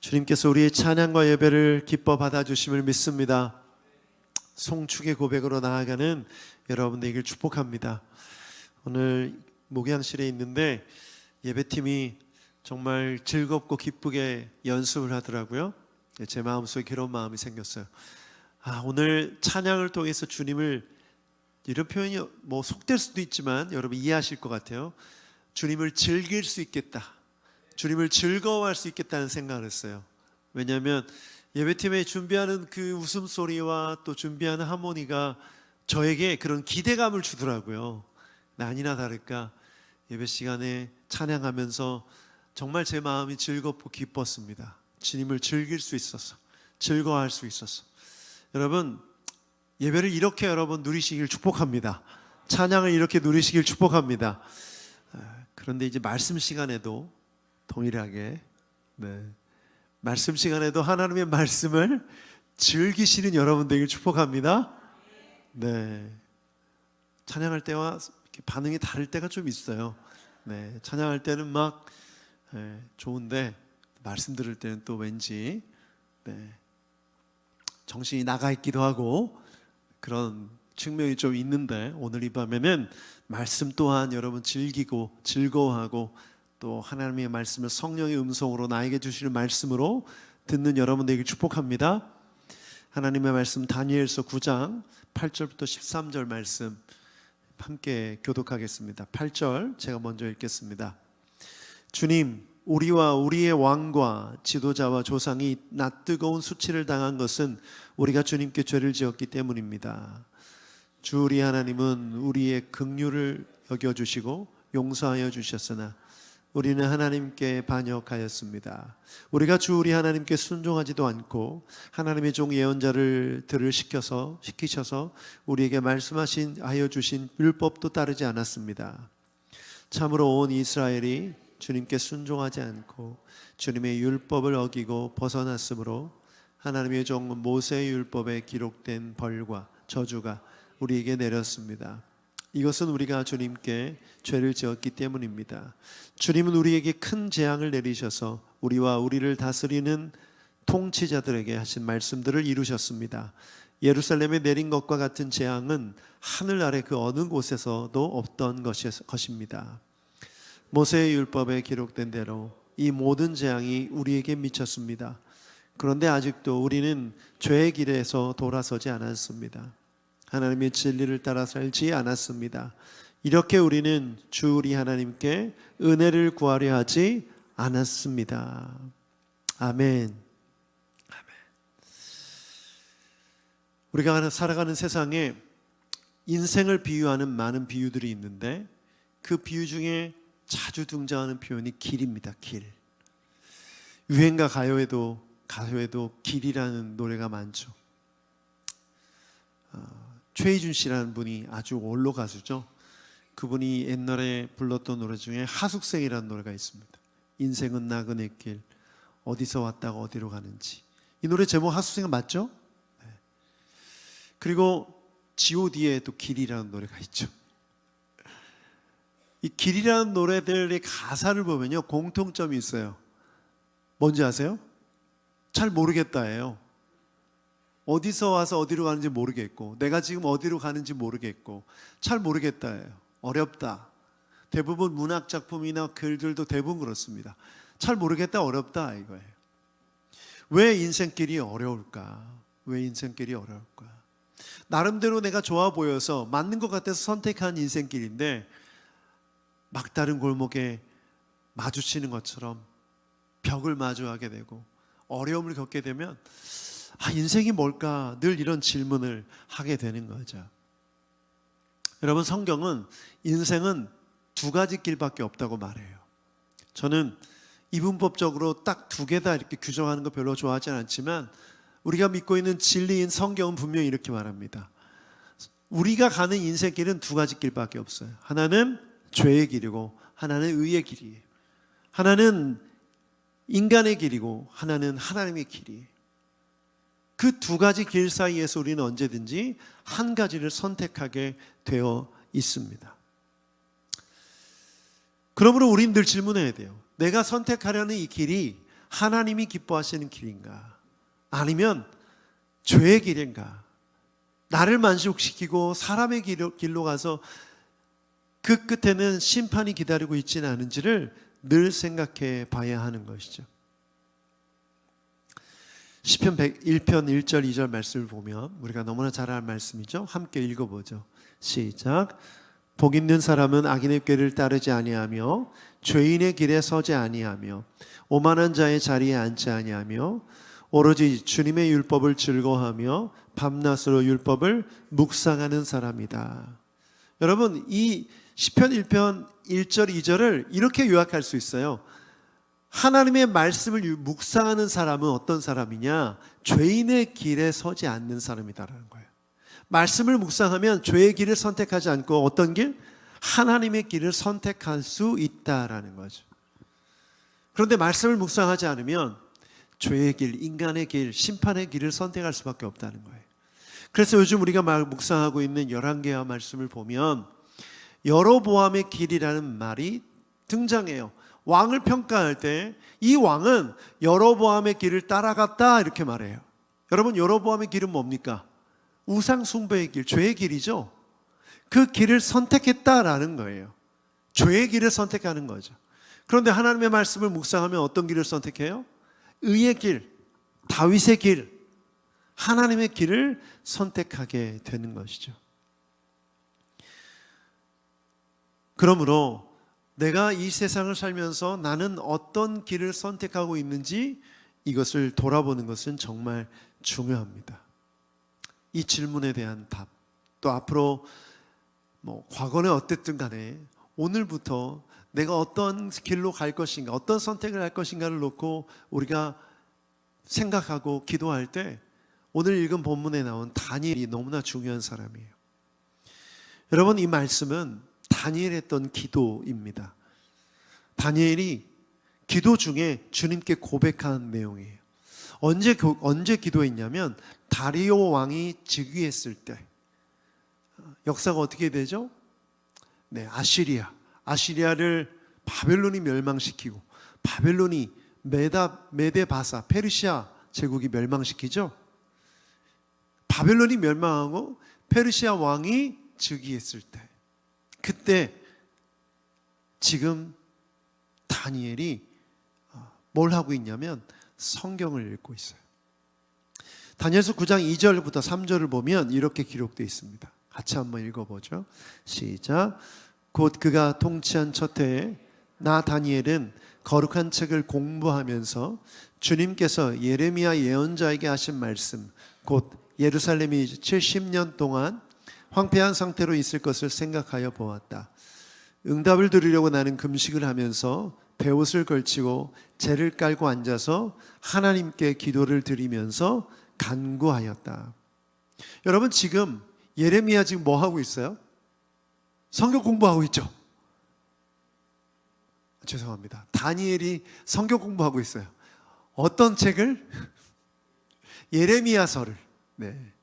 주님께서 우리의 찬양과 예배를 기뻐 받아주심을 믿습니다. 송축의 고백으로 나아가는 여러분 되길 축복합니다. 오늘 목양실에 있는데 예배팀이 정말 즐겁고 기쁘게 연습을 하더라고요. 제 마음속에 그런 마음이 생겼어요. 오늘 찬양을 통해서 주님을, 이런 표현이 속될 수도 있지만 여러분 이해하실 것 같아요. 주님을 즐길 수 있겠다, 주님을 즐거워할 수 있겠다는 생각을 했어요. 왜냐하면 예배팀에 준비하는 그 웃음소리와 또 준비하는 하모니가 저에게 그런 기대감을 주더라고요. 아니나 다를까 예배 시간에 찬양하면서 정말 제 마음이 즐겁고 기뻤습니다. 주님을 즐길 수 있어서, 즐거워할 수 있어서. 여러분, 예배를 이렇게 여러분 누리시길 축복합니다. 찬양을 이렇게 누리시길 축복합니다. 그런데 이제 말씀 시간에도 동일하게 말씀 시간에도 하나님의 말씀을 즐기시는 여러분 되길 축복합니다. 찬양할 때와 반응이 다를 때가 좀 있어요. 찬양할 때는 막 좋은데 말씀 들을 때는 또 왠지 정신이 나가 있기도 하고 그런 측면이 좀 있는데, 오늘 이 밤에는 말씀 또한 여러분 즐기고 즐거워하고 또 하나님의 말씀을 성령의 음성으로 나에게 주시는 말씀으로 듣는 여러분 되길 축복합니다. 하나님의 말씀 다니엘서 9장 8절부터 13절 말씀 함께 교독하겠습니다. 8절 제가 먼저 읽겠습니다. 주님, 우리와 우리의 왕과 지도자와 조상이 낯뜨거운 수치를 당한 것은 우리가 주님께 죄를 지었기 때문입니다. 주 우리 하나님은 우리의 긍휼을 여겨주시고 용서하여 주셨으나 우리는 하나님께 반역하였습니다. 우리가 주 우리 하나님께 순종하지도 않고 하나님의 종 예언자들을 시키셔서 우리에게 말씀하신 하여 주신 율법도 따르지 않았습니다. 참으로 온 이스라엘이 주님께 순종하지 않고 주님의 율법을 어기고 벗어났으므로 하나님의 종 모세의 율법에 기록된 벌과 저주가 우리에게 내렸습니다. 이것은 우리가 주님께 죄를 지었기 때문입니다. 주님은 우리에게 큰 재앙을 내리셔서 우리와 우리를 다스리는 통치자들에게 하신 말씀들을 이루셨습니다. 예루살렘에 내린 것과 같은 재앙은 하늘 아래 그 어느 곳에서도 없던 것입니다. 모세의 율법에 기록된 대로 이 모든 재앙이 우리에게 미쳤습니다. 그런데 아직도 우리는 죄의 길에서 돌아서지 않았습니다. 하나님의 진리를 따라 살지 않았습니다. 이렇게 우리는 주 우리 하나님께 은혜를 구하려 하지 않았습니다. 아멘. 우리가 살아가는 세상에 인생을 비유하는 많은 비유들이 있는데 그 비유 중에 자주 등장하는 표현이 길입니다. 길. 유행가 가요에도 길이라는 노래가 많죠. 최희준 씨라는 분이 아주 원로 가수죠. 그분이 옛날에 불렀던 노래 중에 하숙생이라는 노래가 있습니다. 인생은 나그네 길, 어디서 왔다가 어디로 가는지. 이 노래 제목 하숙생 맞죠? 그리고 G.O.D의 또 길이라는 노래가 있죠. 이 길이라는 노래들의 가사를 보면요, 공통점이 있어요. 뭔지 아세요? 잘 모르겠다예요. 어디서 와서 어디로 가는지 모르겠고, 내가 지금 어디로 가는지 모르겠고, 잘 모르겠다예요. 어렵다. 대부분 문학 작품이나 글들도 대부분 그렇습니다. 잘 모르겠다, 어렵다 이거예요. 왜 인생길이 어려울까? 왜 인생길이 어려울까? 나름대로 내가 좋아 보여서 맞는 것 같아서 선택한 인생길인데 막다른 골목에 마주치는 것처럼 벽을 마주하게 되고 어려움을 겪게 되면 인생이 뭘까? 늘 이런 질문을 하게 되는 거죠. 여러분, 성경은 인생은 두 가지 길밖에 없다고 말해요. 저는 이분법적으로 딱 두 개다 이렇게 규정하는 거 별로 좋아하지 않지만 우리가 믿고 있는 진리인 성경은 분명히 이렇게 말합니다. 우리가 가는 인생길은 두 가지 길밖에 없어요. 하나는 죄의 길이고 하나는 의의 길이에요. 하나는 인간의 길이고 하나는 하나님의 길이에요. 그 두 가지 길 사이에서 우리는 언제든지 한 가지를 선택하게 되어 있습니다. 그러므로 우리는 늘 질문해야 돼요. 내가 선택하려는 이 길이 하나님이 기뻐하시는 길인가? 아니면 죄의 길인가? 나를 만족시키고 사람의 길로 가서 그 끝에는 심판이 기다리고 있지는 않은지를 늘 생각해 봐야 하는 것이죠. 시편 1편 1절 2절 말씀을 보면 우리가 너무나 잘 아는 말씀이죠. 함께 읽어보죠. 시작. 복 있는 사람은 악인의 꾀를 따르지 아니하며 죄인의 길에 서지 아니하며 오만한 자의 자리에 앉지 아니하며 오로지 주님의 율법을 즐거워하며 밤낮으로 율법을 묵상하는 사람이다. 여러분, 이 시편 1편 1절 2절을 이렇게 요약할 수 있어요. 하나님의 말씀을 묵상하는 사람은 어떤 사람이냐? 죄인의 길에 서지 않는 사람이다라는 거예요. 말씀을 묵상하면 죄의 길을 선택하지 않고 어떤 길? 하나님의 길을 선택할 수 있다라는 거죠. 그런데 말씀을 묵상하지 않으면 죄의 길, 인간의 길, 심판의 길을 선택할 수밖에 없다는 거예요. 그래서 요즘 우리가 묵상하고 있는 열왕기하 말씀을 보면 여로보암의 길이라는 말이 등장해요. 왕을 평가할 때 이 왕은 여로보암의 길을 따라갔다 이렇게 말해요. 여러분, 여로보암의 길은 뭡니까? 우상 숭배의 길, 죄의 길이죠. 그 길을 선택했다라는 거예요. 죄의 길을 선택하는 거죠. 그런데 하나님의 말씀을 묵상하면 어떤 길을 선택해요? 의의 길, 다윗의 길, 하나님의 길을 선택하게 되는 것이죠. 그러므로 내가 이 세상을 살면서 나는 어떤 길을 선택하고 있는지 이것을 돌아보는 것은 정말 중요합니다. 이 질문에 대한 답, 또 앞으로 과거는 어땠든 간에 오늘부터 내가 어떤 길로 갈 것인가, 어떤 선택을 할 것인가를 놓고 우리가 생각하고 기도할 때 오늘 읽은 본문에 나온 다니엘이 너무나 중요한 사람이에요. 여러분, 이 말씀은 다니엘이 했던 기도입니다. 다니엘이 기도 중에 주님께 고백한 내용이에요. 언제 기도했냐면 다리오 왕이 즉위했을 때. 역사가 어떻게 되죠? 네, 아시리아를 바벨론이 멸망시키고 바벨론이 메데바사 페르시아 제국이 멸망시키죠. 바벨론이 멸망하고 페르시아 왕이 즉위했을 때, 그때 지금 다니엘이 뭘 하고 있냐면 성경을 읽고 있어요. 다니엘서 9장 2절부터 3절을 보면 이렇게 기록되어 있습니다. 같이 한번 읽어보죠. 시작. 곧 그가 통치한 첫 해에 나 다니엘은 거룩한 책을 공부하면서 주님께서 예레미야 예언자에게 하신 말씀, 곧 예루살렘이 70년 동안 황폐한 상태로 있을 것을 생각하여 보았다. 응답을 들으려고 나는 금식을 하면서 베옷을 걸치고 재를 깔고 앉아서 하나님께 기도를 드리면서 간구하였다. 여러분, 지금 예레미야 지금 뭐 하고 있어요? 성경 공부하고 있죠? 죄송합니다. 다니엘이 성경 공부하고 있어요. 어떤 책을? 예레미야서를. 네.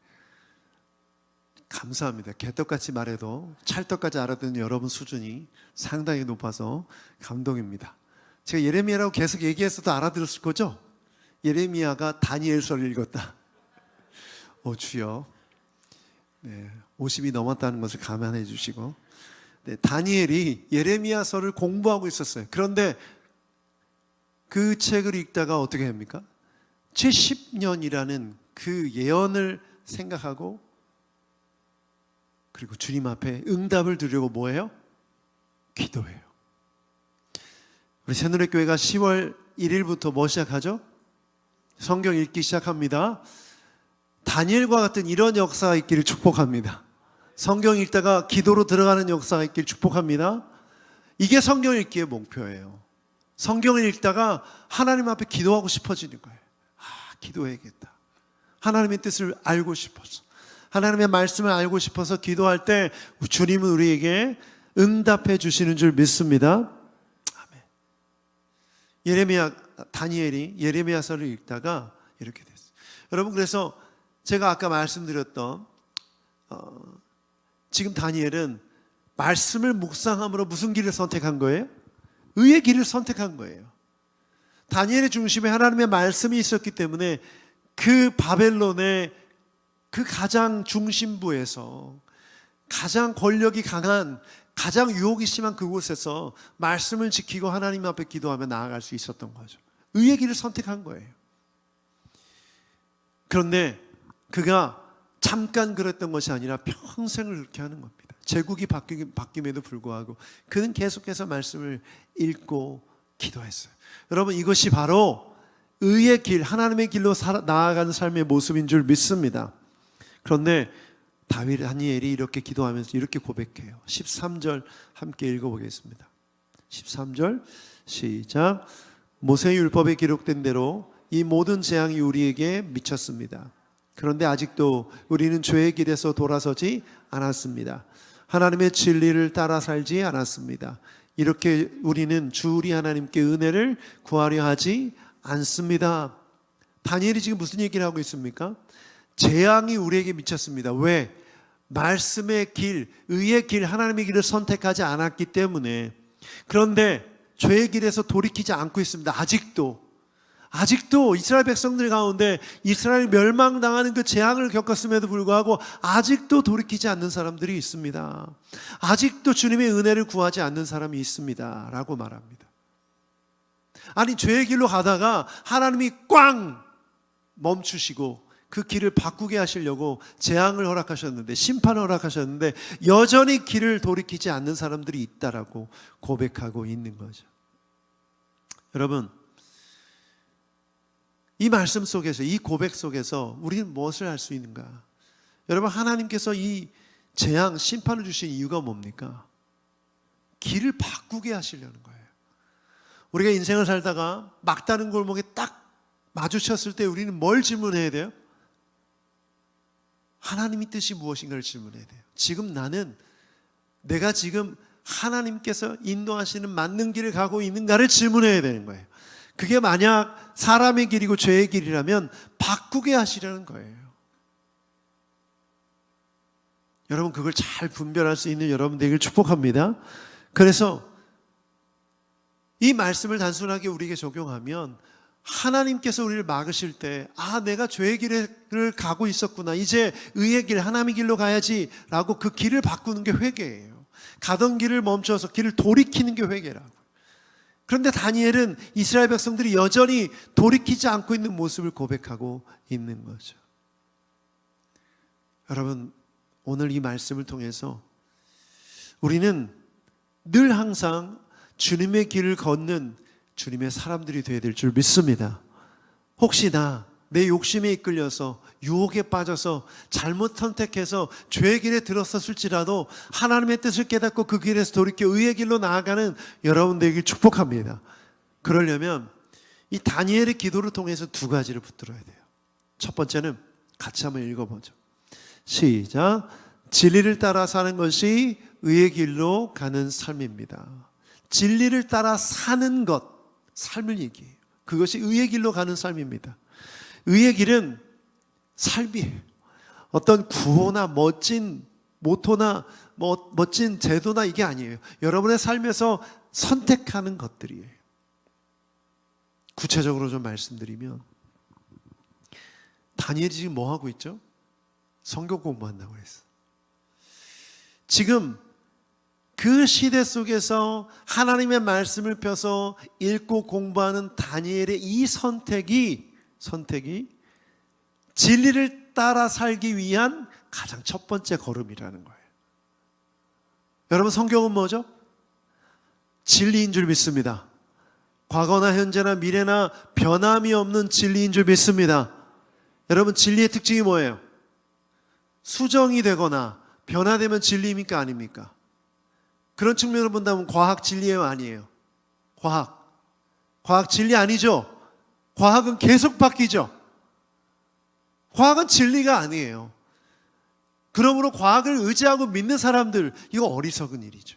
감사합니다. 개떡같이 말해도 찰떡까지 알아듣는 여러분 수준이 상당히 높아서 감동입니다. 제가 예레미야라고 계속 얘기했어도 알아들었을 거죠? 예레미야가 다니엘서를 읽었다. 주여. 네, 50이 넘었다는 것을 감안해 주시고, 네, 다니엘이 예레미야서를 공부하고 있었어요. 그런데 그 책을 읽다가 어떻게 합니까? 70년이라는 그 예언을 생각하고, 그리고 주님 앞에 응답을 드리려고 뭐해요? 기도해요. 우리 새누리교회가 10월 1일부터 뭐 시작하죠? 성경 읽기 시작합니다. 다니엘과 같은 이런 역사가 있기를 축복합니다. 성경 읽다가 기도로 들어가는 역사가 있기를 축복합니다. 이게 성경 읽기의 목표예요. 성경을 읽다가 하나님 앞에 기도하고 싶어지는 거예요. 기도해야겠다. 하나님의 뜻을 알고 싶어서, 하나님의 말씀을 알고 싶어서 기도할 때 주님은 우리에게 응답해 주시는 줄 믿습니다. 아멘. 다니엘이 예레미야서를 읽다가 이렇게 됐어요. 여러분, 그래서 제가 아까 말씀드렸던 지금 다니엘은 말씀을 묵상함으로 무슨 길을 선택한 거예요? 의의 길을 선택한 거예요. 다니엘의 중심에 하나님의 말씀이 있었기 때문에 그 바벨론의 그 가장 중심부에서 가장 권력이 강한, 가장 유혹이 심한 그곳에서 말씀을 지키고 하나님 앞에 기도하며 나아갈 수 있었던 거죠. 의의 길을 선택한 거예요. 그런데 그가 잠깐 그랬던 것이 아니라 평생을 그렇게 하는 겁니다. 제국이 바뀜에도 불구하고 그는 계속해서 말씀을 읽고 기도했어요. 여러분, 이것이 바로 의의 길, 하나님의 길로 나아가는 삶의 모습인 줄 믿습니다. 그런데 다니엘이 이렇게 기도하면서 이렇게 고백해요. 13절 함께 읽어보겠습니다. 13절 시작. 모세의 율법에 기록된 대로 이 모든 재앙이 우리에게 미쳤습니다. 그런데 아직도 우리는 죄의 길에서 돌아서지 않았습니다. 하나님의 진리를 따라 살지 않았습니다. 이렇게 우리는 주 우리 하나님께 은혜를 구하려 하지 않습니다. 다니엘이 지금 무슨 얘기를 하고 있습니까? 재앙이 우리에게 미쳤습니다. 왜? 말씀의 길, 의의 길, 하나님의 길을 선택하지 않았기 때문에. 그런데 죄의 길에서 돌이키지 않고 있습니다. 아직도 이스라엘 백성들 가운데 이스라엘이 멸망당하는 그 재앙을 겪었음에도 불구하고 아직도 돌이키지 않는 사람들이 있습니다. 아직도 주님의 은혜를 구하지 않는 사람이 있습니다 라고 말합니다. 아니, 죄의 길로 가다가 하나님이 꽝 멈추시고 그 길을 바꾸게 하시려고 재앙을 허락하셨는데, 심판을 허락하셨는데 여전히 길을 돌이키지 않는 사람들이 있다라고 고백하고 있는 거죠. 여러분, 이 말씀 속에서, 이 고백 속에서 우리는 무엇을 할 수 있는가? 여러분, 하나님께서 이 재앙, 심판을 주신 이유가 뭡니까? 길을 바꾸게 하시려는 거예요. 우리가 인생을 살다가 막다른 골목에 딱 마주쳤을 때 우리는 뭘 질문해야 돼요? 하나님의 뜻이 무엇인가를 질문해야 돼요. 지금 내가 지금 하나님께서 인도하시는 맞는 길을 가고 있는가를 질문해야 되는 거예요. 그게 만약 사람의 길이고 죄의 길이라면 바꾸게 하시려는 거예요. 여러분, 그걸 잘 분별할 수 있는 여러분 되기를 축복합니다. 그래서 이 말씀을 단순하게 우리에게 적용하면 하나님께서 우리를 막으실 때, 내가 죄의 길을 가고 있었구나, 이제 의의 길, 하나님의 길로 가야지 라고 그 길을 바꾸는 게 회개예요. 가던 길을 멈춰서 길을 돌이키는 게 회개라고. 그런데 다니엘은 이스라엘 백성들이 여전히 돌이키지 않고 있는 모습을 고백하고 있는 거죠. 여러분, 오늘 이 말씀을 통해서 우리는 늘 항상 주님의 길을 걷는 주님의 사람들이 되어야 될 줄 믿습니다. 혹시나 내 욕심에 이끌려서 유혹에 빠져서 잘못 선택해서 죄의 길에 들어섰을지라도 하나님의 뜻을 깨닫고 그 길에서 돌이켜 의의 길로 나아가는 여러분 되길 축복합니다. 그러려면 이 다니엘의 기도를 통해서 두 가지를 붙들어야 돼요. 첫 번째는 같이 한번 읽어보죠. 시작. 진리를 따라 사는 것이 의의 길로 가는 삶입니다. 진리를 따라 사는 것, 삶을 얘기해요. 그것이 의의 길로 가는 삶입니다. 의의 길은 삶이에요. 어떤 구호나 멋진 모토나 멋진 제도나 이게 아니에요. 여러분의 삶에서 선택하는 것들이에요. 구체적으로 좀 말씀드리면, 다니엘이 지금 뭐 하고 있죠? 성경 공부한다고 했어. 지금 그 시대 속에서 하나님의 말씀을 펴서 읽고 공부하는 다니엘의 이 선택이 진리를 따라 살기 위한 가장 첫 번째 걸음이라는 거예요. 여러분, 성경은 뭐죠? 진리인 줄 믿습니다. 과거나 현재나 미래나 변함이 없는 진리인 줄 믿습니다. 여러분, 진리의 특징이 뭐예요? 수정이 되거나 변화되면 진리입니까? 아닙니까? 그런 측면으로 본다면 과학 진리예요? 아니에요? 과학 진리 아니죠? 과학은 계속 바뀌죠? 과학은 진리가 아니에요. 그러므로 과학을 의지하고 믿는 사람들, 이거 어리석은 일이죠.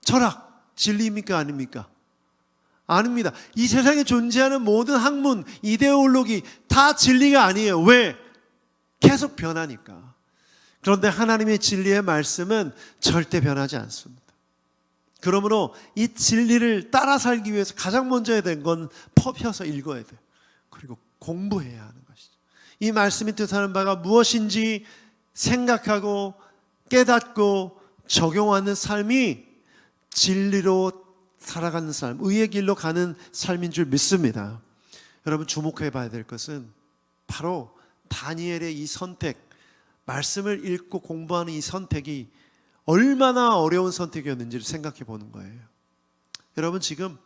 철학, 진리입니까? 아닙니까? 아닙니다. 이 세상에 존재하는 모든 학문, 이데올로기 다 진리가 아니에요. 왜? 계속 변하니까. 그런데 하나님의 진리의 말씀은 절대 변하지 않습니다. 그러므로 이 진리를 따라 살기 위해서 가장 먼저 해야 되는 건 퍼펴서 읽어야 돼요. 그리고 공부해야 하는 것이죠. 이 말씀이 뜻하는 바가 무엇인지 생각하고 깨닫고 적용하는 삶이 진리로 살아가는 삶, 의의 길로 가는 삶인 줄 믿습니다. 여러분, 주목해 봐야 될 것은 바로 다니엘의 이 선택, 말씀을 읽고 공부하는 이 선택이 얼마나 어려운 선택이었는지를 생각해 보는 거예요. 여러분, 지금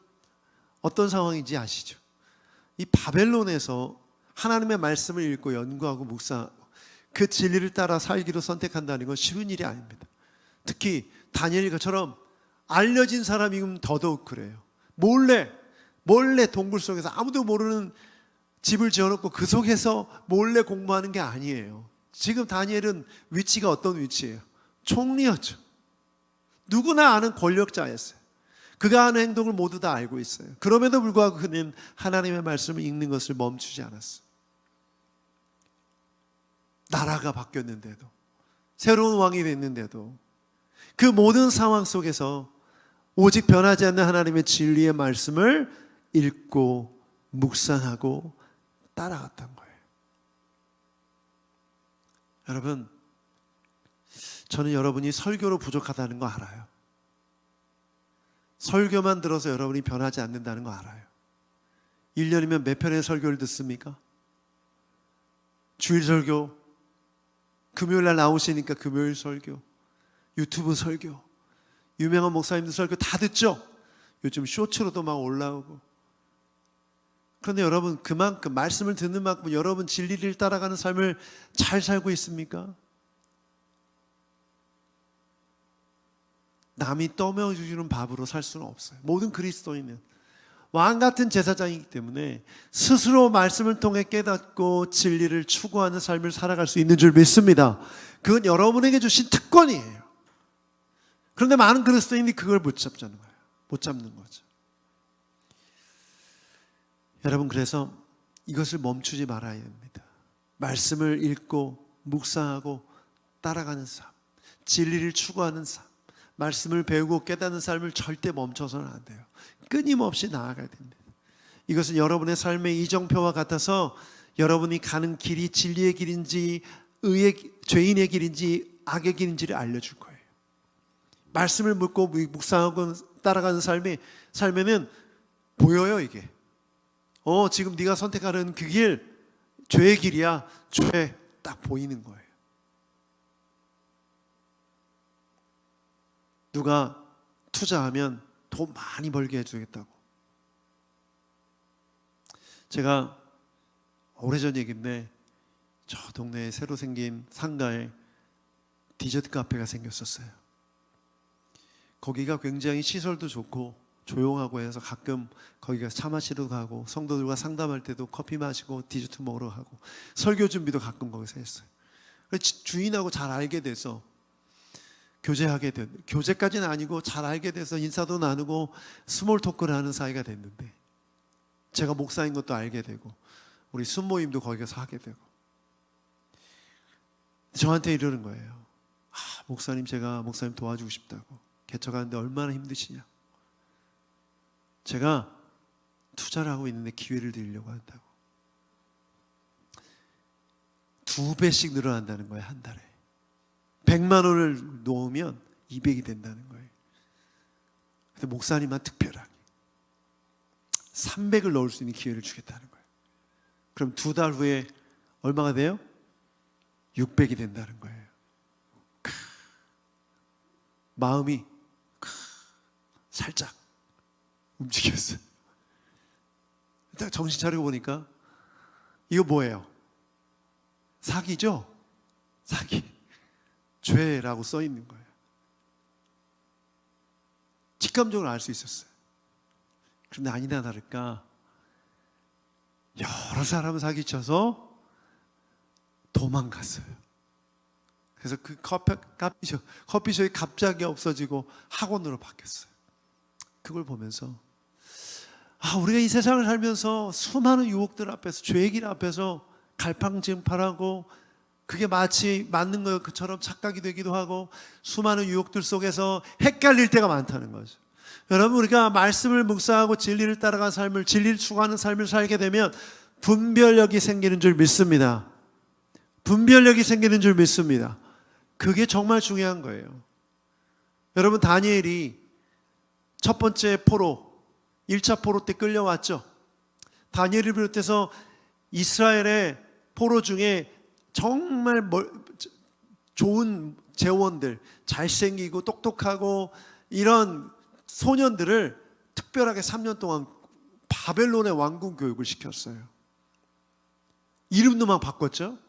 어떤 상황인지 아시죠? 이 바벨론에서 하나님의 말씀을 읽고 연구하고 묵상하고 그 진리를 따라 살기로 선택한다는 건 쉬운 일이 아닙니다. 특히 다니엘처럼 알려진 사람이면 더더욱 그래요. 몰래 동굴 속에서 아무도 모르는 집을 지어놓고 그 속에서 몰래 공부하는 게 아니에요. 지금 다니엘은 위치가 어떤 위치예요? 총리였죠. 누구나 아는 권력자였어요. 그가 하는 행동을 모두 다 알고 있어요. 그럼에도 불구하고 그는 하나님의 말씀을 읽는 것을 멈추지 않았어요. 나라가 바뀌었는데도, 새로운 왕이 됐는데도 그 모든 상황 속에서 오직 변하지 않는 하나님의 진리의 말씀을 읽고 묵상하고 따라갔던 거예요. 여러분, 저는 여러분이 설교로 부족하다는 거 알아요. 설교만 들어서 여러분이 변하지 않는다는 거 알아요. 1년이면 몇 편의 설교를 듣습니까? 주일 설교, 금요일 날 나오시니까 금요일 설교, 유튜브 설교, 유명한 목사님들 설교 다 듣죠? 요즘 쇼츠로도 막 올라오고. 그런데 여러분, 그만큼 말씀을 듣는 만큼 여러분 진리를 따라가는 삶을 잘 살고 있습니까? 남이 떠먹여주는 밥으로 살 수는 없어요. 모든 그리스도인은 왕 같은 제사장이기 때문에 스스로 말씀을 통해 깨닫고 진리를 추구하는 삶을 살아갈 수 있는 줄 믿습니다. 그건 여러분에게 주신 특권이에요. 그런데 많은 그리스도인이 그걸 못 잡는 거예요. 못 잡는 거죠. 여러분, 그래서 이것을 멈추지 말아야 됩니다. 말씀을 읽고 묵상하고 따라가는 삶, 진리를 추구하는 삶, 말씀을 배우고 깨닫는 삶을 절대 멈춰서는 안 돼요. 끊임없이 나아가야 됩니다. 이것은 여러분의 삶의 이정표와 같아서 여러분이 가는 길이 진리의 길인지 죄인의 길인지 악의 길인지를 알려줄 거예요. 말씀을 묻고 묵상하고 따라가는 삶에는 보여요. 이게 지금 네가 선택하는 그 길 죄의 길이야. 죄 딱 보이는 거예요. 누가 투자하면 돈 많이 벌게 해주겠다고. 제가 오래전 얘기인데 저 동네에 새로 생긴 상가에 디저트 카페가 생겼었어요. 거기가 굉장히 시설도 좋고 조용하고 해서 가끔 거기가 차 마시러 가고 성도들과 상담할 때도 커피 마시고 디저트 먹으러 가고 설교 준비도 가끔 거기서 했어요. 주인하고 잘 알게 돼서 교제까지는 아니고 잘 알게 돼서 인사도 나누고 스몰 토크를 하는 사이가 됐는데, 제가 목사인 것도 알게 되고 우리 순모임도 거기서 하게 되고 저한테 이러는 거예요. 목사님, 제가 목사님 도와주고 싶다고. 개척하는데 얼마나 힘드시냐. 제가 투자를 하고 있는데 기회를 드리려고 한다고. 2배씩 늘어난다는 거예요. 한 달에 100만 원을 놓으면 200이 된다는 거예요. 근데 목사님만 특별하게 300을 넣을 수 있는 기회를 주겠다는 거예요. 그럼 2달 후에 얼마가 돼요? 600이 된다는 거예요. 마음이 살짝 움직였어요. 딱 정신 차리고 보니까 이거 뭐예요? 사기죠? 사기. 죄라고 써 있는 거예요. 직감적으로 알 수 있었어요. 그런데 아니나 다를까 여러 사람을 사기쳐서 도망갔어요. 그래서 그 커피숍이 갑자기 없어지고 학원으로 바뀌었어요. 그걸 보면서 우리가 이 세상을 살면서 수많은 유혹들 앞에서, 죄의 길 앞에서 갈팡질팡하고 그게 마치 맞는 것처럼 착각이 되기도 하고 수많은 유혹들 속에서 헷갈릴 때가 많다는 거죠. 여러분, 우리가 말씀을 묵상하고 진리를 따라가는 삶을, 진리를 추구하는 삶을 살게 되면 분별력이 생기는 줄 믿습니다. 분별력이 생기는 줄 믿습니다. 그게 정말 중요한 거예요. 여러분, 다니엘이 첫 번째 포로, 1차 포로 때 끌려왔죠. 다니엘을 비롯해서 이스라엘의 포로 중에 정말 좋은 재원들, 잘생기고 똑똑하고 이런 소년들을 특별하게 3년 동안 바벨론의 왕궁 교육을 시켰어요. 이름도만 바꿨죠.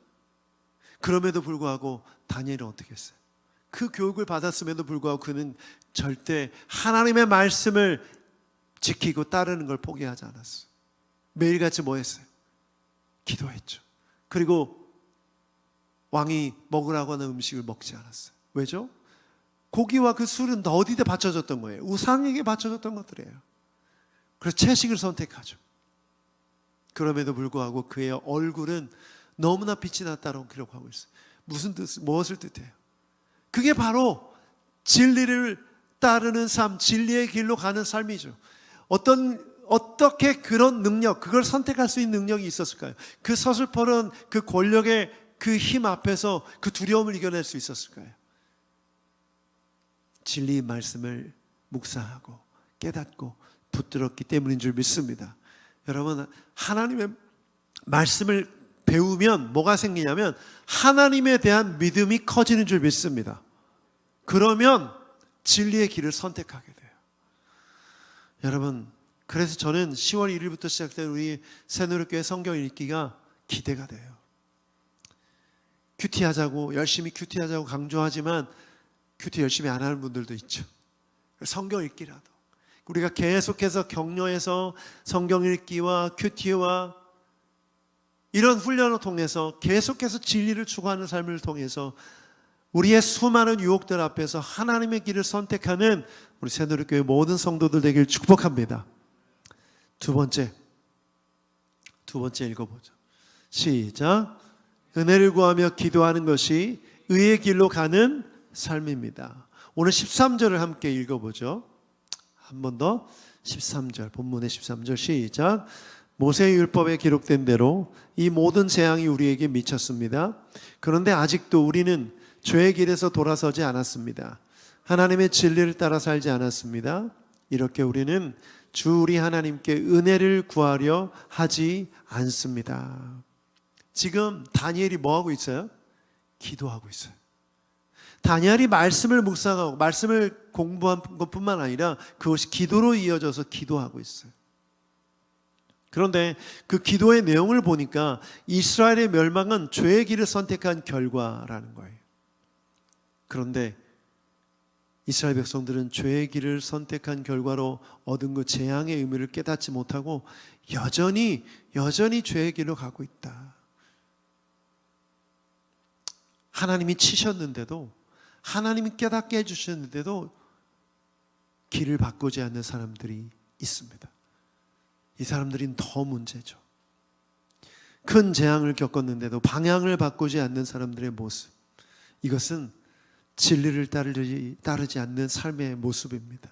그럼에도 불구하고 다니엘은 어떻게 했어요? 그 교육을 받았음에도 불구하고 그는 절대 하나님의 말씀을 지키고 따르는 걸 포기하지 않았어요. 매일같이 뭐 했어요? 기도했죠. 그리고 왕이 먹으라고 하는 음식을 먹지 않았어요. 왜죠? 고기와 그 술은 어디에 바쳐졌던 거예요? 우상에게 바쳐졌던 것들이에요. 그래서 채식을 선택하죠. 그럼에도 불구하고 그의 얼굴은 너무나 빛이 났다고 기록하고 있어요. 무슨 뜻, 무엇을 뜻해요? 그게 바로 진리를 따르는 삶, 진리의 길로 가는 삶이죠. 어떻게 그런 능력, 그걸 선택할 수 있는 능력이 있었을까요? 그 서슬퍼런 그 권력의 그 힘 앞에서 그 두려움을 이겨낼 수 있었을까요? 진리의 말씀을 묵상하고 깨닫고 붙들었기 때문인 줄 믿습니다. 여러분, 하나님의 말씀을 배우면 뭐가 생기냐면 하나님에 대한 믿음이 커지는 줄 믿습니다. 그러면 진리의 길을 선택하게 돼요. 여러분, 그래서 저는 10월 1일부터 시작된 우리 새누리교회 성경 읽기가 기대가 돼요. 큐티하자고, 열심히 큐티하자고 강조하지만 큐티 열심히 안 하는 분들도 있죠. 성경 읽기라도 우리가 계속해서 격려해서 성경 읽기와 큐티와 이런 훈련을 통해서 계속해서 진리를 추구하는 삶을 통해서 우리의 수많은 유혹들 앞에서 하나님의 길을 선택하는 우리 새누리교회 모든 성도들 되길 축복합니다. 두 번째 읽어보죠. 시작. 은혜를 구하며 기도하는 것이 의의 길로 가는 삶입니다. 오늘 13절을 함께 읽어보죠. 한 번 더 13절, 본문의 13절 시작. 모세의 율법에 기록된 대로 이 모든 재앙이 우리에게 미쳤습니다. 그런데 아직도 우리는 죄의 길에서 돌아서지 않았습니다. 하나님의 진리를 따라 살지 않았습니다. 이렇게 우리는 주 우리 하나님께 은혜를 구하려 하지 않습니다. 지금 다니엘이 뭐하고 있어요? 기도하고 있어요. 다니엘이 말씀을 묵상하고 말씀을 공부한 것뿐만 아니라 그것이 기도로 이어져서 기도하고 있어요. 그런데 그 기도의 내용을 보니까 이스라엘의 멸망은 죄의 길을 선택한 결과라는 거예요. 그런데 이스라엘 백성들은 죄의 길을 선택한 결과로 얻은 그 재앙의 의미를 깨닫지 못하고 여전히 죄의 길로 가고 있다. 하나님이 치셨는데도, 하나님이 깨닫게 해주셨는데도 길을 바꾸지 않는 사람들이 있습니다. 이 사람들이 더 문제죠. 큰 재앙을 겪었는데도 방향을 바꾸지 않는 사람들의 모습, 이것은 진리를 따르지 않는 삶의 모습입니다.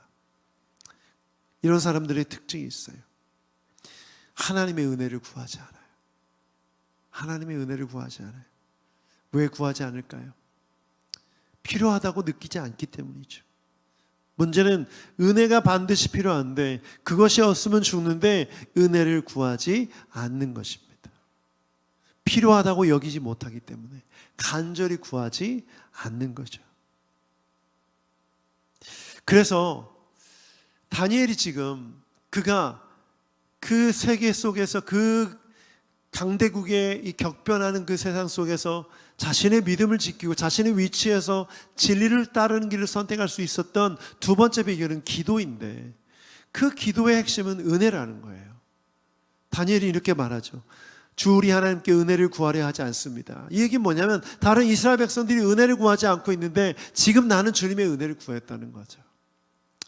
이런 사람들의 특징이 있어요. 하나님의 은혜를 구하지 않아요. 하나님의 은혜를 구하지 않아요. 왜 구하지 않을까요? 필요하다고 느끼지 않기 때문이죠. 문제는 은혜가 반드시 필요한데 그것이 없으면 죽는데 은혜를 구하지 않는 것입니다. 필요하다고 여기지 못하기 때문에 간절히 구하지 않는 거죠. 그래서 다니엘이 지금 그가 그 세계 속에서 그 강대국의 이 격변하는 그 세상 속에서 자신의 믿음을 지키고 자신의 위치에서 진리를 따르는 길을 선택할 수 있었던 두 번째 비결은 기도인데 그 기도의 핵심은 은혜라는 거예요. 다니엘이 이렇게 말하죠. 주 우리 하나님께 은혜를 구하려 하지 않습니다. 이 얘기는 뭐냐면 다른 이스라엘 백성들이 은혜를 구하지 않고 있는데 지금 나는 주님의 은혜를 구했다는 거죠.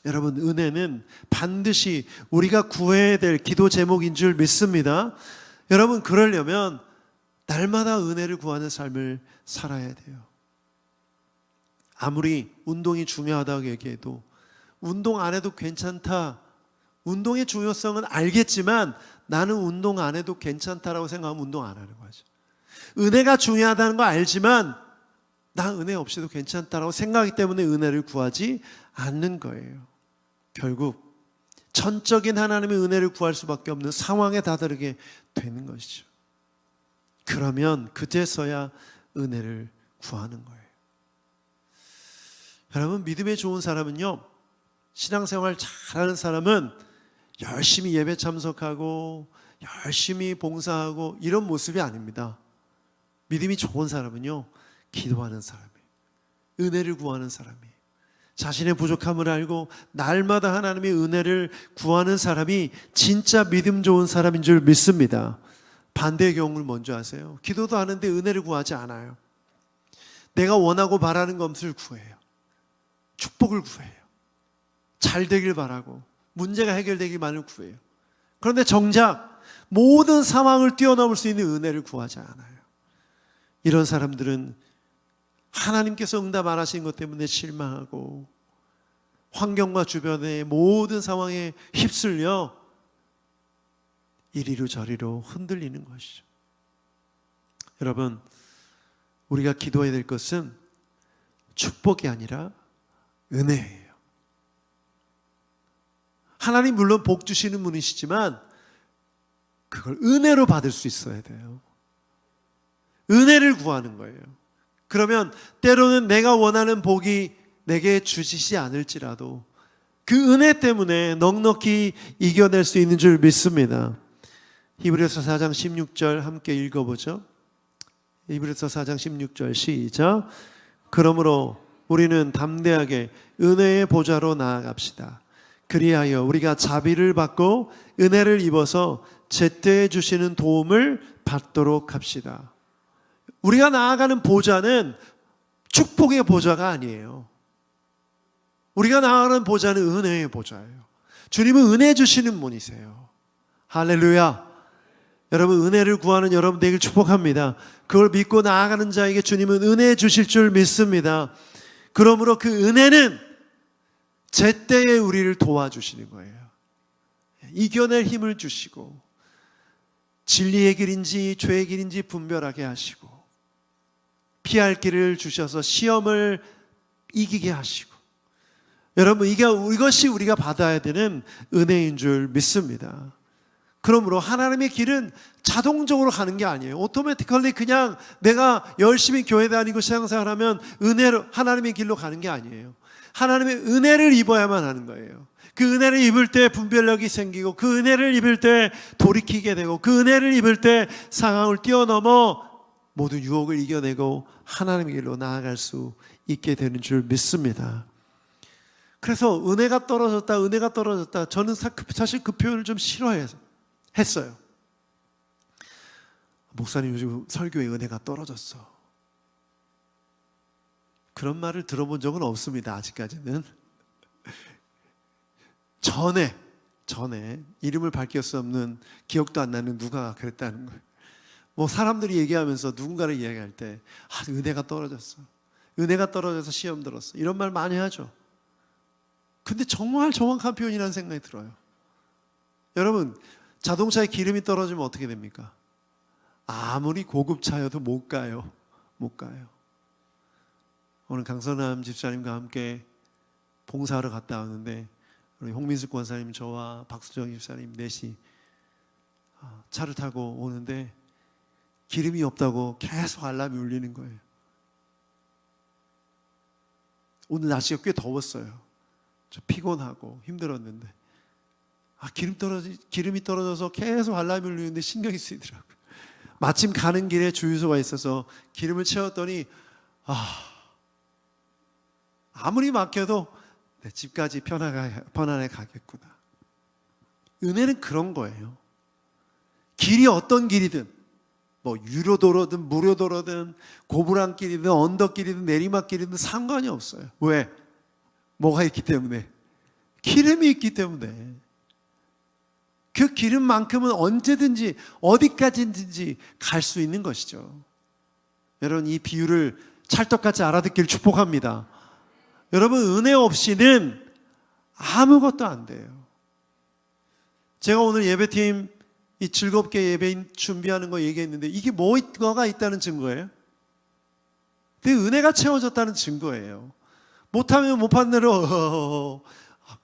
여러분, 은혜는 반드시 우리가 구해야 될 기도 제목인 줄 믿습니다. 여러분, 그러려면 날마다 은혜를 구하는 삶을 살아야 돼요. 아무리 운동이 중요하다고 얘기해도 운동 안 해도 괜찮다. 운동의 중요성은 알겠지만 나는 운동 안 해도 괜찮다라고 생각하면 운동 안 하는 거죠. 은혜가 중요하다는 거 알지만 나 은혜 없이도 괜찮다라고 생각하기 때문에 은혜를 구하지 않는 거예요. 결국 전적인 하나님의 은혜를 구할 수밖에 없는 상황에 다다르게 되는 것이죠. 그러면 그제서야 은혜를 구하는 거예요. 여러분, 믿음에 좋은 사람은요, 신앙생활 잘하는 사람은 열심히 예배 참석하고 열심히 봉사하고 이런 모습이 아닙니다. 믿음이 좋은 사람은요, 기도하는 사람이에요. 은혜를 구하는 사람이에요. 자신의 부족함을 알고 날마다 하나님의 은혜를 구하는 사람이 진짜 믿음 좋은 사람인 줄 믿습니다. 반대의 경우를 먼저 하세요. 기도도 하는데 은혜를 구하지 않아요. 내가 원하고 바라는 것을 구해요. 축복을 구해요. 잘 되길 바라고 문제가 해결되기만을 구해요. 그런데 정작 모든 상황을 뛰어넘을 수 있는 은혜를 구하지 않아요. 이런 사람들은 하나님께서 응답 안 하신 것 때문에 실망하고 환경과 주변의 모든 상황에 휩쓸려 이리로 저리로 흔들리는 것이죠. 여러분, 우리가 기도해야 될 것은 축복이 아니라 은혜예요. 하나님 물론 복 주시는 분이시지만 그걸 은혜로 받을 수 있어야 돼요. 은혜를 구하는 거예요. 그러면 때로는 내가 원하는 복이 내게 주시지 않을지라도 그 은혜 때문에 넉넉히 이겨낼 수 있는 줄 믿습니다. 히브리서 4장 16절 함께 읽어보죠. 히브리서 4장 16절 시작. 그러므로 우리는 담대하게 은혜의 보좌로 나아갑시다. 그리하여 우리가 자비를 받고 은혜를 입어서 제때에 주시는 도움을 받도록 합시다. 우리가 나아가는 보좌는 축복의 보좌가 아니에요. 우리가 나아가는 보좌는 은혜의 보좌예요. 주님은 은혜 주시는 분이세요. 할렐루야. 여러분, 은혜를 구하는 여러분 되길 축복합니다. 그걸 믿고 나아가는 자에게 주님은 은혜 주실 줄 믿습니다. 그러므로 그 은혜는 제때에 우리를 도와주시는 거예요. 이겨낼 힘을 주시고 진리의 길인지 죄의 길인지 분별하게 하시고 피할 길을 주셔서 시험을 이기게 하시고, 여러분, 이것이 우리가 받아야 되는 은혜인 줄 믿습니다. 그러므로 하나님의 길은 자동적으로 가는 게 아니에요. 오토매티컬리 그냥 내가 열심히 교회 다니고 신앙생활하면 은혜로 하나님의 길로 가는 게 아니에요. 하나님의 은혜를 입어야만 하는 거예요. 그 은혜를 입을 때 분별력이 생기고 그 은혜를 입을 때 돌이키게 되고 그 은혜를 입을 때 상황을 뛰어넘어 모든 유혹을 이겨내고 하나님의 길로 나아갈 수 있게 되는 줄 믿습니다. 그래서 은혜가 떨어졌다. 저는 사실 그 표현을 좀 싫어했어요. 목사님, 요즘 설교에 은혜가 떨어졌어. 그런 말을 들어본 적은 없습니다. 아직까지는. 전에 이름을 밝힐 수 없는, 기억도 안 나는 누가 그랬다는 거예요. 뭐 사람들이 얘기하면서 누군가를 이야기할 때 은혜가 떨어졌어. 은혜가 떨어져서 시험 들었어. 이런 말 많이 하죠. 근데 정말 정확한 표현이라는 생각이 들어요. 여러분, 자동차에 기름이 떨어지면 어떻게 됩니까? 아무리 고급차여도 못 가요. 오늘 강선남 집사님과 함께 봉사하러 갔다 왔는데 우리 홍민숙 권사님, 저와 박수정 집사님 넷이 차를 타고 오는데 기름이 없다고 계속 알람이 울리는 거예요. 오늘 날씨가 꽤 더웠어요. 저 피곤하고 힘들었는데 기름이 떨어져서 계속 알람이 울리는데 신경이 쓰이더라고요. 마침 가는 길에 주유소가 있어서 기름을 채웠더니 아무리 막혀도 내 집까지 편안하게 가겠구나. 은혜는 그런 거예요. 길이 어떤 길이든, 뭐 유료도로든 무료도로든 고부랑길이든 언덕길이든 내리막길이든 상관이 없어요. 왜? 뭐가 있기 때문에? 기름이 있기 때문에. 그 기름만큼은 언제든지 어디까지든지 갈 수 있는 것이죠. 여러분, 이 비유를 찰떡같이 알아듣기를 축복합니다. 여러분, 은혜 없이는 아무것도 안 돼요. 제가 오늘 예배팀 이 즐겁게 예배 준비하는 거 얘기했는데 이게 뭐가 있다는 증거예요? 그 은혜가 채워졌다는 증거예요. 못하면 못한 대로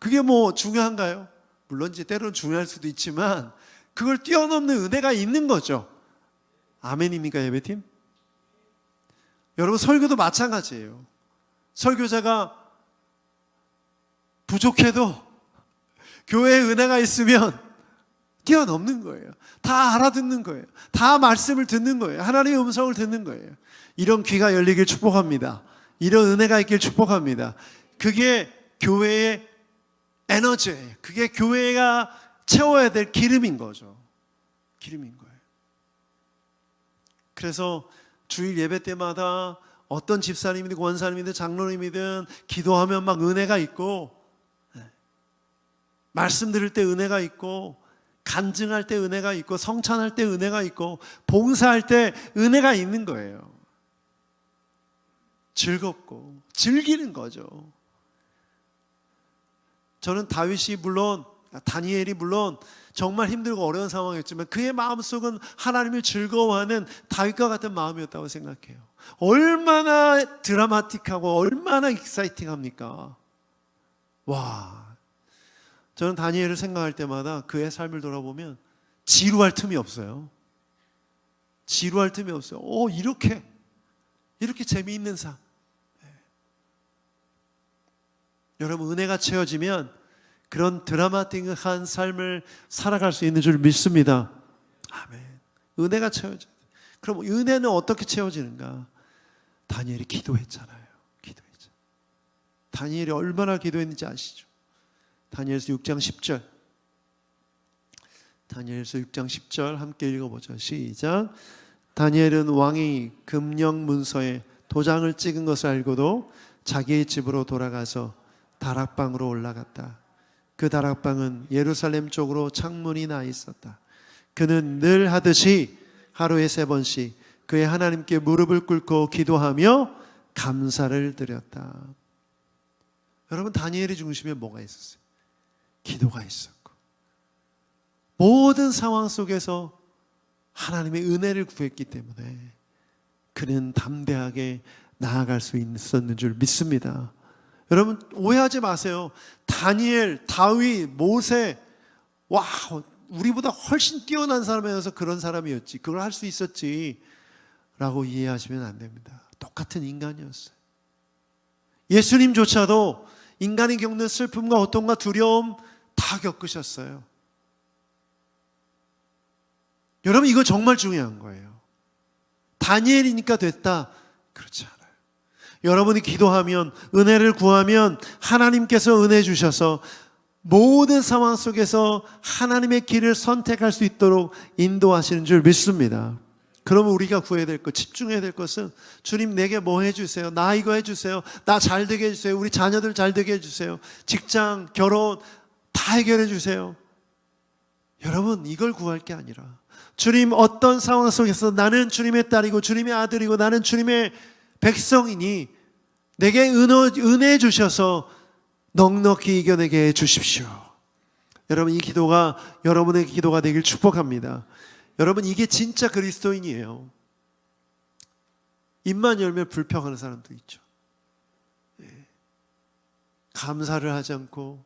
그게 뭐 중요한가요? 물론 이제 때로는 중요할 수도 있지만 그걸 뛰어넘는 은혜가 있는 거죠. 아멘입니까, 예배팀? 여러분, 설교도 마찬가지예요. 설교자가 부족해도 교회에 은혜가 있으면 뛰어넘는 거예요. 다 알아듣는 거예요. 다 말씀을 듣는 거예요. 하나님의 음성을 듣는 거예요. 이런 귀가 열리길 축복합니다. 이런 은혜가 있길 축복합니다. 그게 교회의 에너지예요. 그게 교회가 채워야 될 기름인 거죠. 기름인 거예요. 그래서 주일 예배 때마다 어떤 집사님이든 권사님이든 장로님이든 기도하면 막 은혜가 있고, 말씀 들을 때 은혜가 있고, 간증할 때 은혜가 있고, 성찬할 때 은혜가 있고, 봉사할 때 은혜가 있는 거예요. 즐겁고 즐기는 거죠. 저는 다니엘이 물론 정말 힘들고 어려운 상황이었지만 그의 마음속은 하나님을 즐거워하는 다윗과 같은 마음이었다고 생각해요. 얼마나 드라마틱하고 얼마나 익사이팅합니까? 와, 저는 다니엘을 생각할 때마다 그의 삶을 돌아보면 지루할 틈이 없어요. 지루할 틈이 없어요. 이렇게 재미있는 삶. 여러분, 은혜가 채워지면 그런 드라마틱한 삶을 살아갈 수 있는 줄 믿습니다. 아멘. 은혜가 채워져요. 그럼 은혜는 어떻게 채워지는가? 다니엘이 기도했잖아요. 다니엘이 얼마나 기도했는지 아시죠? 다니엘서 6장 10절. 다니엘서 6장 10절 함께 읽어보죠. 시작. 다니엘은 왕이 금령 문서에 도장을 찍은 것을 알고도 자기의 집으로 돌아가서 다락방으로 올라갔다. 그 다락방은 예루살렘 쪽으로 창문이 나 있었다. 그는 늘 하듯이 하루에 3번씩 그의 하나님께 무릎을 꿇고 기도하며 감사를 드렸다. 여러분, 다니엘의 중심에 뭐가 있었어요? 기도가 있었고, 모든 상황 속에서 하나님의 은혜를 구했기 때문에 그는 담대하게 나아갈 수 있었는 줄 믿습니다. 여러분, 오해하지 마세요. 다니엘, 다윗, 모세, 와, 우리보다 훨씬 뛰어난 사람이어서 그런 사람이었지, 그걸 할 수 있었지 라고 이해하시면 안 됩니다. 똑같은 인간이었어요. 예수님조차도 인간이 겪는 슬픔과 고통과 두려움 다 겪으셨어요. 여러분, 이거 정말 중요한 거예요. 다니엘이니까 됐다, 그렇지 않아요. 여러분이 기도하면, 은혜를 구하면 하나님께서 은혜 주셔서 모든 상황 속에서 하나님의 길을 선택할 수 있도록 인도하시는 줄 믿습니다. 그러면 우리가 구해야 될 것, 집중해야 될 것은 주님, 내게 뭐 해주세요? 나 이거 해주세요. 나 잘 되게 해주세요. 우리 자녀들 잘 되게 해주세요. 직장, 결혼 다 해결해 주세요. 여러분, 이걸 구할 게 아니라 주님, 어떤 상황 속에서 나는 주님의 딸이고 주님의 아들이고 나는 주님의 백성이니 내게 은혜 주셔서 넉넉히 이겨내게 해 주십시오. 여러분, 이 기도가 여러분의 기도가 되길 축복합니다. 여러분, 이게 진짜 그리스도인이에요. 입만 열면 불평하는 사람도 있죠. 감사를 하지 않고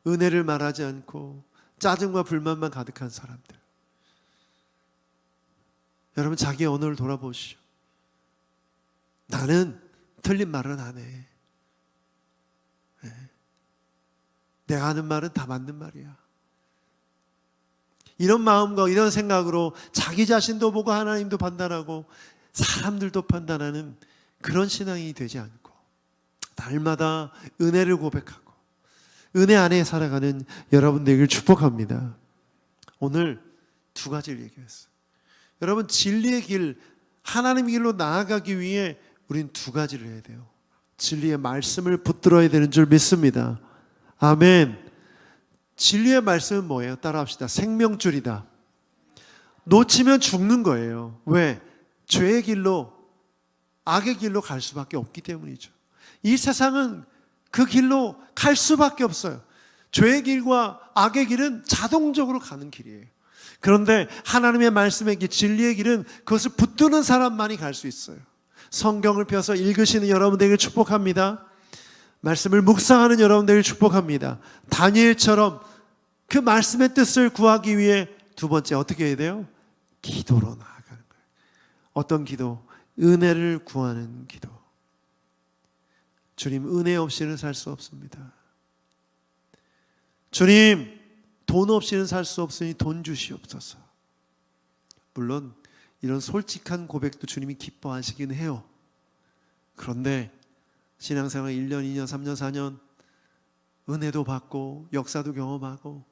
은혜를 말하지 않고 짜증과 불만만 가득한 사람들. 여러분, 자기의 언어를 돌아보시죠. 나는 틀린 말은 안 해. 내가 하는 말은 다 맞는 말이야. 이런 마음과 이런 생각으로 자기 자신도 보고 하나님도 판단하고 사람들도 판단하는 그런 신앙이 되지 않고 날마다 은혜를 고백하고 은혜 안에 살아가는 여러분 되길 축복합니다. 오늘 2가지를 얘기했어요. 여러분, 진리의 길, 하나님의 길로 나아가기 위해 우린 2가지를 해야 돼요. 진리의 말씀을 붙들어야 되는 줄 믿습니다. 아멘. 진리의 말씀은 뭐예요? 따라합시다. 생명줄이다. 놓치면 죽는 거예요. 왜? 죄의 길로, 악의 길로 갈 수밖에 없기 때문이죠. 이 세상은 그 길로 갈 수밖에 없어요. 죄의 길과 악의 길은 자동적으로 가는 길이에요. 그런데 하나님의 말씀의 길, 진리의 길은 그것을 붙드는 사람만이 갈 수 있어요. 성경을 펴서 읽으시는 여러분 되기를 축복합니다. 말씀을 묵상하는 여러분 되기를 축복합니다. 다니엘처럼 그 말씀의 뜻을 구하기 위해 두 번째 어떻게 해야 돼요? 기도로 나아가는 거예요. 어떤 기도? 은혜를 구하는 기도. 주님, 은혜 없이는 살 수 없습니다. 주님, 돈 없이는 살 수 없으니 돈 주시옵소서. 물론 이런 솔직한 고백도 주님이 기뻐하시긴 해요. 그런데 신앙생활 1년, 2년, 3년, 4년 은혜도 받고 역사도 경험하고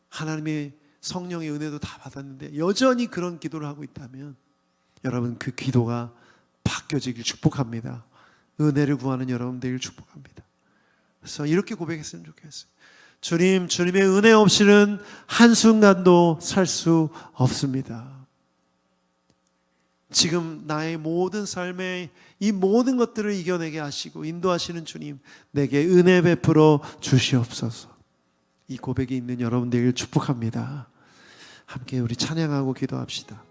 하나님의 성령의 은혜도 다 받았는데 여전히 그런 기도를 하고 있다면 여러분 그 기도가 바뀌어지길 축복합니다. 은혜를 구하는 여러분 되길 축복합니다. 그래서 이렇게 고백했으면 좋겠어요. 주님, 주님의 은혜 없이는 한순간도 살 수 없습니다. 지금 나의 모든 삶에 이 모든 것들을 이겨내게 하시고 인도하시는 주님, 내게 은혜 베풀어 주시옵소서. 이 고백이 있는 여러분 되길 축복합니다. 함께 우리 찬양하고 기도합시다.